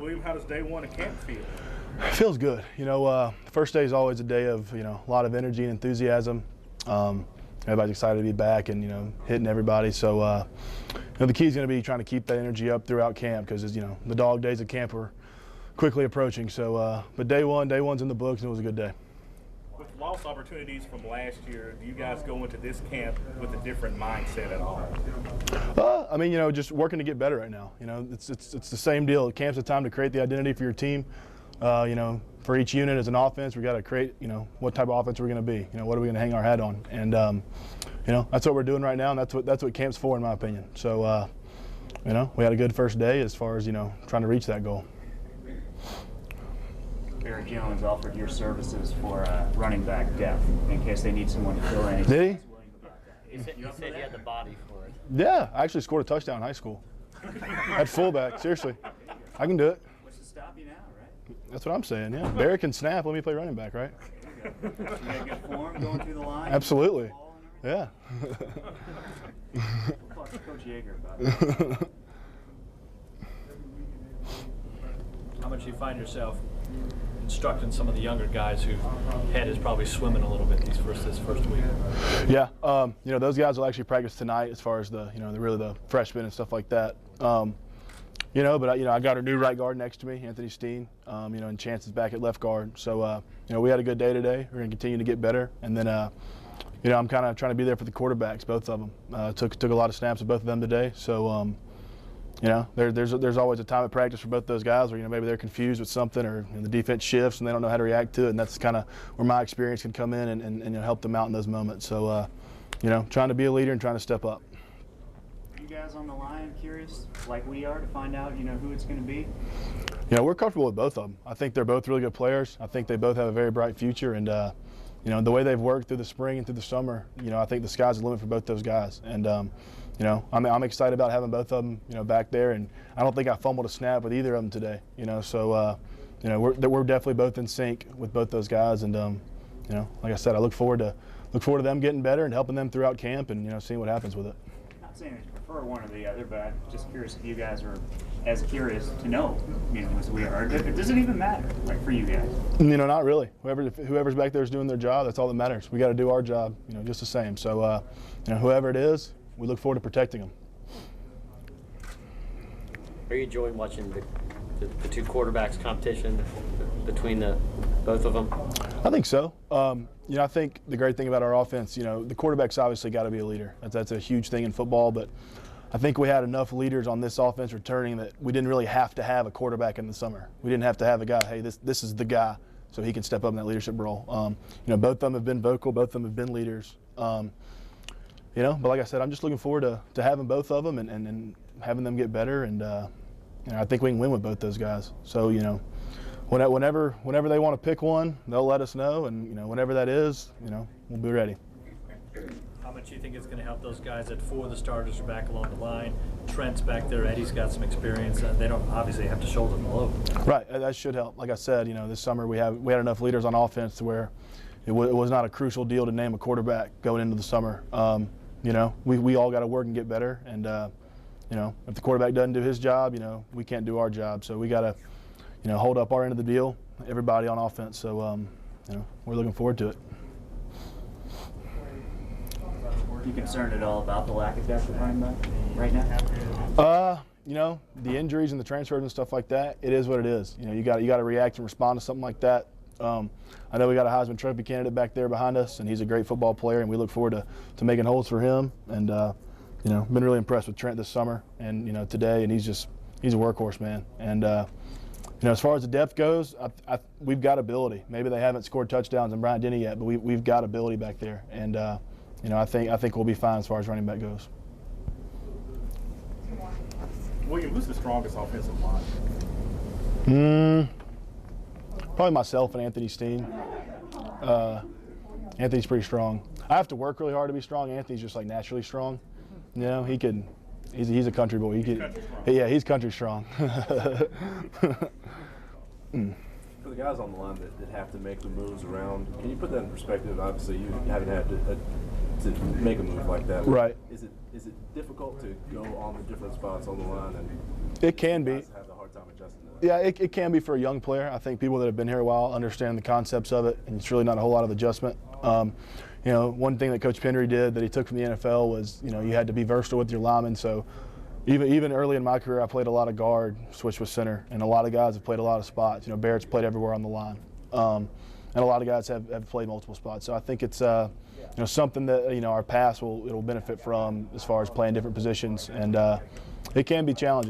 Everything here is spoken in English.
William, how does day one of camp feel? It feels good. You know, first day is always a day of, a lot of energy and enthusiasm. Everybody's excited to be back and, hitting everybody. So, the key is going to be trying to keep that energy up throughout camp because, the dog days of camp are quickly approaching. So, but day one's in the books and it was a good day. With lost opportunities from last year, do you guys go into this camp with a different mindset at all? I mean, just working to get better right now. It's the same deal. Camp's a time to create the identity for your team. For each unit as an offense, we got to create, what type of offense we're going to be. What are we going to hang our hat on? And, that's what we're doing right now, and that's what camp's for, in my opinion. So, we had a good first day as far as, trying to reach that goal. Barry Jones offered your services for running back depth in case they need someone to fill in. Did he? He said he had the body for it. Yeah, I actually scored a touchdown in high school. At fullback, seriously. I can do it. What's to stop you now, right? That's what I'm saying, yeah. Barry can snap, let me play running back, right? You got good form going through the line? Absolutely. Yeah. Talk to Coach Yeager about it. How much do you find yourself instructing some of the younger guys whose head is probably swimming a little bit this first week? Yeah, those guys will actually practice tonight as far as the freshmen and stuff like that. But I got our new right guard next to me, Anthony Steen, and Chance is back at left guard. So, we had a good day today. We're going to continue to get better. And then, I'm kind of trying to be there for the quarterbacks, both of them. Took a lot of snaps with both of them today. So, there's always a time of practice for both those guys where, maybe they're confused with something or the defense shifts and they don't know how to react to it. And that's kind of where my experience can come in and help them out in those moments. So, trying to be a leader and trying to step up. You guys on the line curious, like we are, to find out, who it's going to be? We're comfortable with both of them. I think they're both really good players. I think they both have a very bright future. And, the way they've worked through the spring and through the summer, I think the sky's the limit for both those guys. And, I'm excited about having both of them, back there. And I don't think I fumbled a snap with either of them today, So, we're definitely both in sync with both those guys. And, like I said, I look forward to them getting better and helping them throughout camp and, seeing what happens with it. Not saying I prefer one or the other, but I'm just curious if you guys are as curious to know, as we are. Does it even matter, for you guys? Not really. Whoever's back there is doing their job. That's all that matters. We got to do our job, just the same. So, whoever it is, we look forward to protecting them. Are you enjoying watching the two quarterbacks competition between both of them? I think so. I think the great thing about our offense, the quarterback's obviously got to be a leader. That's a huge thing in football, but I think we had enough leaders on this offense returning that we didn't really have to have a quarterback in the summer. We didn't have to have a guy, hey, this is the guy, so he can step up in that leadership role. Both of them have been vocal, both of them have been leaders. But like I said, I'm just looking forward to having both of them and having them get better, and I think we can win with both those guys. So, whenever they want to pick one, they'll let us know, and whenever that is, we'll be ready. How much do you think it's going to help those guys that four of the starters are back along the line? Trent's back there, Eddie's got some experience. They don't obviously have to shoulder the load. Right, that should help. Like I said, this summer we had enough leaders on offense to where it was not a crucial deal to name a quarterback going into the summer. We all got to work and get better, and if the quarterback doesn't do his job, we can't do our job. So we got to, hold up our end of the deal, everybody on offense. So, we're looking forward to it. You concerned at all about the lack of depth at running back right now? The injuries and the transfers and stuff like that, it is what it is. You got to react and respond to something like that. I know we got a Heisman Trophy candidate back there behind us, and he's a great football player, and we look forward to making holes for him. And been really impressed with Trent this summer and today, and he's a workhorse, man. And as far as the depth goes, we've got ability. Maybe they haven't scored touchdowns in Bryant-Denny yet, but we've got ability back there, and I think we'll be fine as far as running back goes. William, who's the strongest offensive line? Probably myself and Anthony Steen. Anthony's pretty strong. I have to work really hard to be strong. Anthony's just naturally strong. He's a country boy. He's country strong. For the guys on the line that have to make the moves around, can you put that in perspective? Obviously, you haven't had to make a move like that. Right. Is it difficult to go on the different spots on the line? And it can be. Have a hard time adjusting to Yeah, it can be for a young player. I think people that have been here a while understand the concepts of it, and it's really not a whole lot of adjustment. You know, one thing that Coach Penry did that he took from the NFL was, you know, you had to be versatile with your linemen. So even early in my career, I played a lot of guard, switched with center, and a lot of guys have played a lot of spots. You know, Barrett's played everywhere on the line, and a lot of guys have played multiple spots. So I think it's you know, something that, you know, our pass it'll benefit from as far as playing different positions, and it can be challenging.